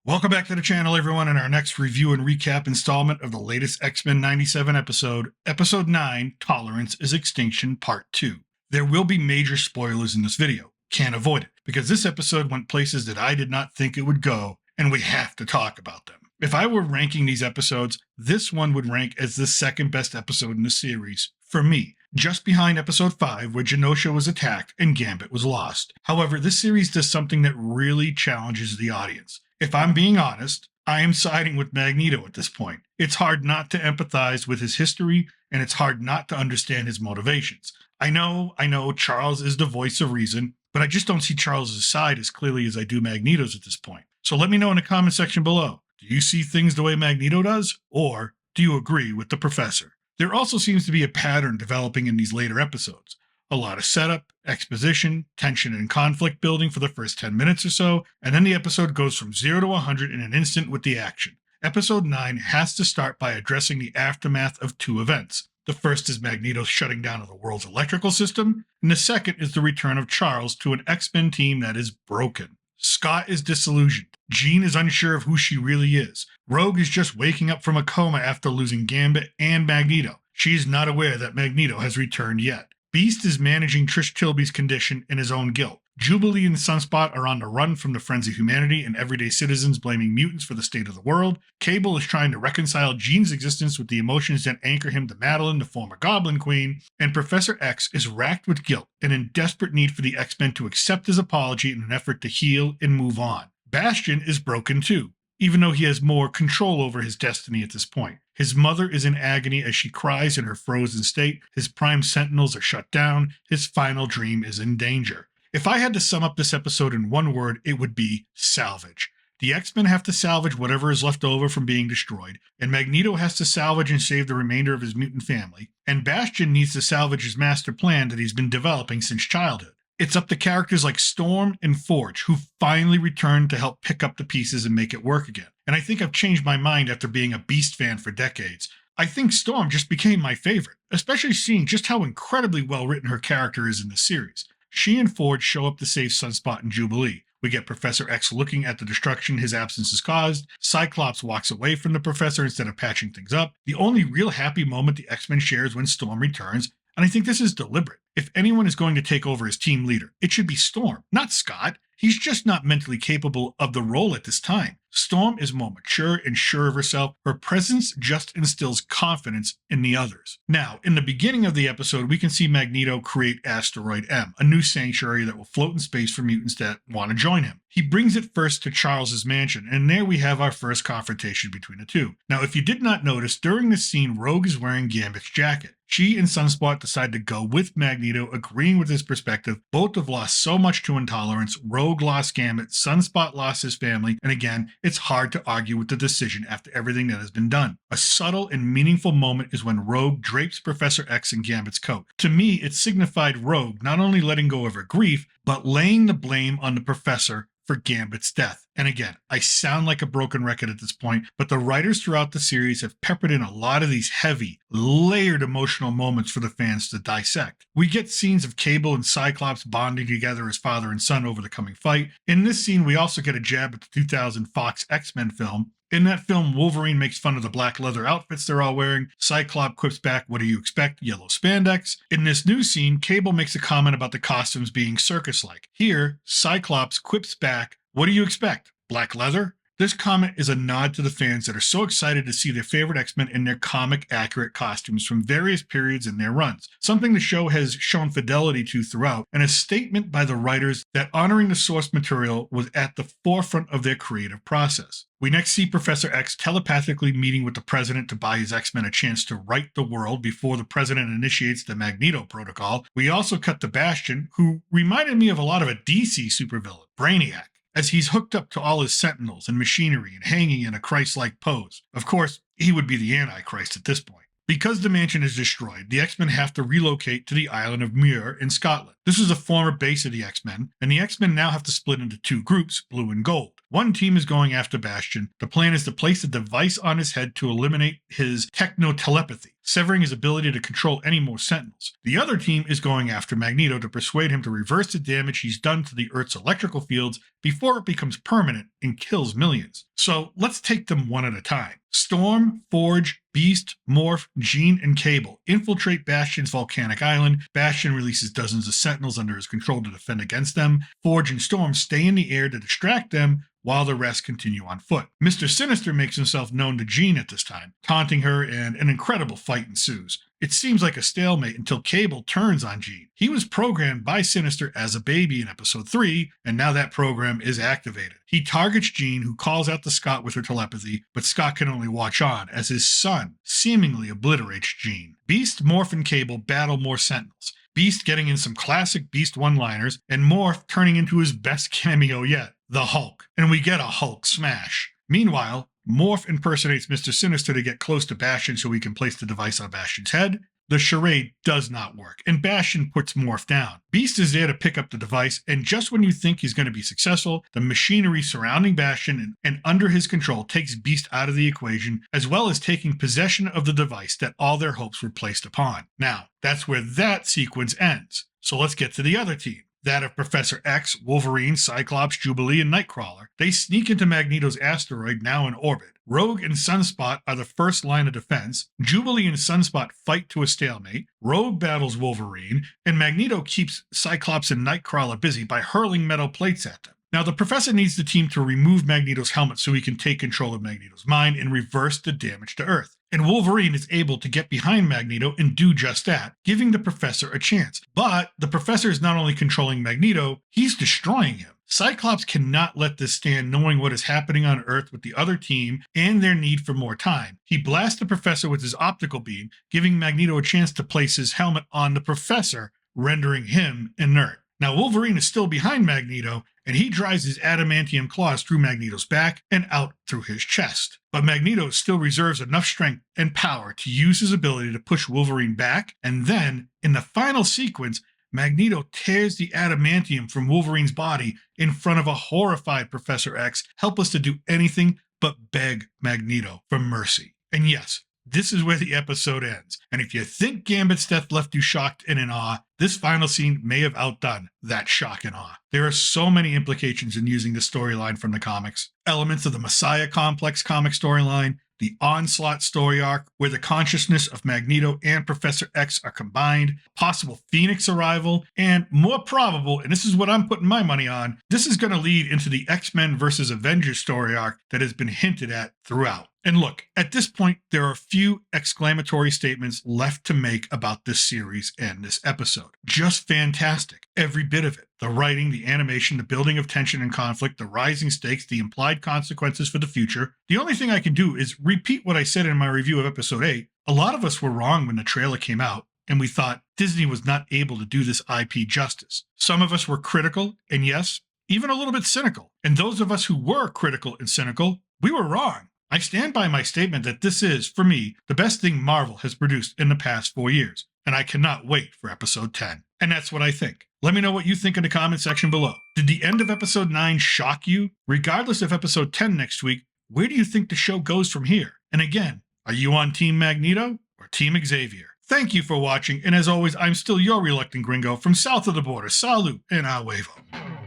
Welcome back to the channel, everyone, in our next review and recap installment of the latest X-Men 97 episode, Episode 9, Tolerance is Extinction Part 2. There will be major spoilers in this video. Can't avoid it, because this episode went places that I did not think it would go, and we have to talk about them. If I were ranking these episodes, this one would rank as the second best episode in the series, for me, just behind Episode 5, where Genosha was attacked and Gambit was lost. However, this series does something that really challenges the audience. If I'm being honest, I am siding with Magneto at this point. It's hard not to empathize with his history, and it's hard not to understand his motivations. I know, Charles is the voice of reason, but I just don't see Charles's side as clearly as I do Magneto's at this point. So let me know in the comment section below. Do you see things the way Magneto does, or do you agree with the professor? There also seems to be a pattern developing in these later episodes. A lot of setup, exposition, tension, and conflict building for the first 10 minutes or so, and then the episode goes from 0 to 100 in an instant with the action. Episode 9 has to start by addressing the aftermath of two events. The first is Magneto's shutting down of the world's electrical system, and the second is the return of Charles to an X-Men team that is broken. Scott is disillusioned. Jean is unsure of who she really is. Rogue is just waking up from a coma after losing Gambit and Magneto. She is not aware that Magneto has returned yet. Beast is managing Trish Tilby's condition in his own guilt. Jubilee and Sunspot are on the run from the frenzy of humanity and everyday citizens blaming mutants for the state of the world. Cable is trying to reconcile Jean's existence with the emotions that anchor him to Madeline, the former Goblin Queen. And Professor X is racked with guilt and in desperate need for the X-Men to accept his apology in an effort to heal and move on. Bastion is broken too, even though he has more control over his destiny at this point. His mother is in agony as she cries in her frozen state, his prime sentinels are shut down, his final dream is in danger. If I had to sum up this episode in one word, it would be salvage. The X-Men have to salvage whatever is left over from being destroyed, and Magneto has to salvage and save the remainder of his mutant family, and Bastion needs to salvage his master plan that he's been developing since childhood. It's up to characters like Storm and Forge, who finally returned to help pick up the pieces and make it work again. And I think I've changed my mind after being a Beast fan for decades. I think Storm just became my favorite, especially seeing just how incredibly well written her character is in the series. She and Forge show up to save Sunspot and Jubilee. We get Professor X looking at the destruction his absence has caused. Cyclops walks away from the Professor instead of patching things up. The only real happy moment the X-Men share is when Storm returns, and I think this is deliberate. If anyone is going to take over as team leader, it should be Storm, not Scott. He's just not mentally capable of the role at this time. Storm is more mature and sure of herself. Her presence just instills confidence in the others. Now, in the beginning of the episode, we can see Magneto create Asteroid M, a new sanctuary that will float in space for mutants that want to join him. He brings it first to Charles's mansion, and there we have our first confrontation between the two. Now, if you did not notice, during this scene, Rogue is wearing Gambit's jacket. She and Sunspot decide to go with Magneto, agreeing with his perspective. Both have lost so much to intolerance. Rogue lost Gambit, Sunspot lost his family, and again, it's hard to argue with the decision after everything that has been done. A subtle and meaningful moment is when Rogue drapes Professor X in Gambit's coat. To me, it signified Rogue not only letting go of her grief, but laying the blame on the Professor for Gambit's death. And again, I sound like a broken record at this point, but the writers throughout the series have peppered in a lot of these heavy, layered emotional moments for the fans to dissect. We get scenes of Cable and Cyclops bonding together as father and son over the coming fight. In this scene, we also get a jab at the 2000 Fox X-Men film. In that film, Wolverine makes fun of the black leather outfits they're all wearing. Cyclops quips back, "What do you expect? Yellow spandex." In this new scene, Cable makes a comment about the costumes being circus-like. Here, Cyclops quips back, "What do you expect? Black leather?" This comment is a nod to the fans that are so excited to see their favorite X-Men in their comic-accurate costumes from various periods in their runs, something the show has shown fidelity to throughout, and a statement by the writers that honoring the source material was at the forefront of their creative process. We next see Professor X telepathically meeting with the president to buy his X-Men a chance to right the world before the president initiates the Magneto Protocol. We also cut to Bastion, who reminded me of a lot of a DC supervillain, Brainiac, as he's hooked up to all his sentinels and machinery and hanging in a Christ-like pose. Of course, he would be the Antichrist at this point. Because the mansion is destroyed, the X-Men have to relocate to the island of Muir in Scotland. This is a former base of the X-Men, and the X-Men now have to split into two groups, blue and gold. One team is going after Bastion. The plan is to place a device on his head to eliminate his techno-telepathy, severing his ability to control any more Sentinels. The other team is going after Magneto to persuade him to reverse the damage he's done to the Earth's electrical fields before it becomes permanent and kills millions. So let's take them one at a time. Storm, Forge, Beast, Morph, Jean, and Cable infiltrate Bastion's volcanic island. Bastion releases dozens of Sentinels under his control to defend against them. Forge and Storm stay in the air to distract them, while the rest continue on foot. Mr. Sinister makes himself known to Jean at this time, taunting her, and an incredible fight ensues. It seems like a stalemate until Cable turns on Jean. He was programmed by Sinister as a baby in episode 3, and now that program is activated. He targets Jean, who calls out to Scott with her telepathy, but Scott can only watch on as his son seemingly obliterates Jean. Beast, Morph, and Cable battle more Sentinels. Beast getting in some classic Beast one-liners, and Morph turning into his best cameo yet, the Hulk. And we get a Hulk smash. Meanwhile, Morph impersonates Mr. Sinister to get close to Bastion so he can place the device on Bastion's head. The charade does not work, and Bastion puts Morph down. Beast is there to pick up the device, and just when you think he's going to be successful, the machinery surrounding Bastion and under his control takes Beast out of the equation, as well as taking possession of the device that all their hopes were placed upon. Now, that's where that sequence ends. So let's get to the other team. That of Professor X, Wolverine, Cyclops, Jubilee, and Nightcrawler. They sneak into Magneto's asteroid, now in orbit. Rogue and Sunspot are the first line of defense. Jubilee and Sunspot fight to a stalemate. Rogue battles Wolverine, and Magneto keeps Cyclops and Nightcrawler busy by hurling metal plates at them. Now, the Professor needs the team to remove Magneto's helmet so he can take control of Magneto's mind and reverse the damage to Earth. And Wolverine is able to get behind Magneto and do just that, giving the Professor a chance. But the Professor is not only controlling Magneto, he's destroying him. Cyclops cannot let this stand, knowing what is happening on Earth with the other team and their need for more time. He blasts the Professor with his optical beam, giving Magneto a chance to place his helmet on the Professor, rendering him inert. Now, Wolverine is still behind Magneto, and he drives his adamantium claws through Magneto's back and out through his chest. But Magneto still reserves enough strength and power to use his ability to push Wolverine back, and then, in the final sequence, Magneto tears the adamantium from Wolverine's body in front of a horrified Professor X, helpless to do anything but beg Magneto for mercy. And yes, this is where the episode ends. And if you think Gambit's death left you shocked and in awe, this final scene may have outdone that shock and awe. There are so many implications in using this storyline from the comics. Elements of the Messiah Complex comic storyline, the Onslaught story arc, where the consciousness of Magneto and Professor X are combined, possible Phoenix arrival, and more probable, and this is what I'm putting my money on, this is going to lead into the X-Men versus Avengers story arc that has been hinted at throughout. And look, at this point, there are a few exclamatory statements left to make about this series and this episode. Just fantastic. Every bit of it. The writing, the animation, the building of tension and conflict, the rising stakes, the implied consequences for the future. The only thing I can do is repeat what I said in my review of episode 8. A lot of us were wrong when the trailer came out, and we thought Disney was not able to do this IP justice. Some of us were critical, and yes, even a little bit cynical. And those of us who were critical and cynical, we were wrong. I stand by my statement that this is, for me, the best thing Marvel has produced in the past 4 years, and I cannot wait for episode 10. And that's what I think. Let me know what you think in the comment section below. Did the end of episode 9 shock you? Regardless of episode 10 next week, where do you think the show goes from here? And again, are you on Team Magneto or Team Xavier? Thank you for watching, and as always, I'm still your reluctant gringo from south of the border. Salute and a huevo.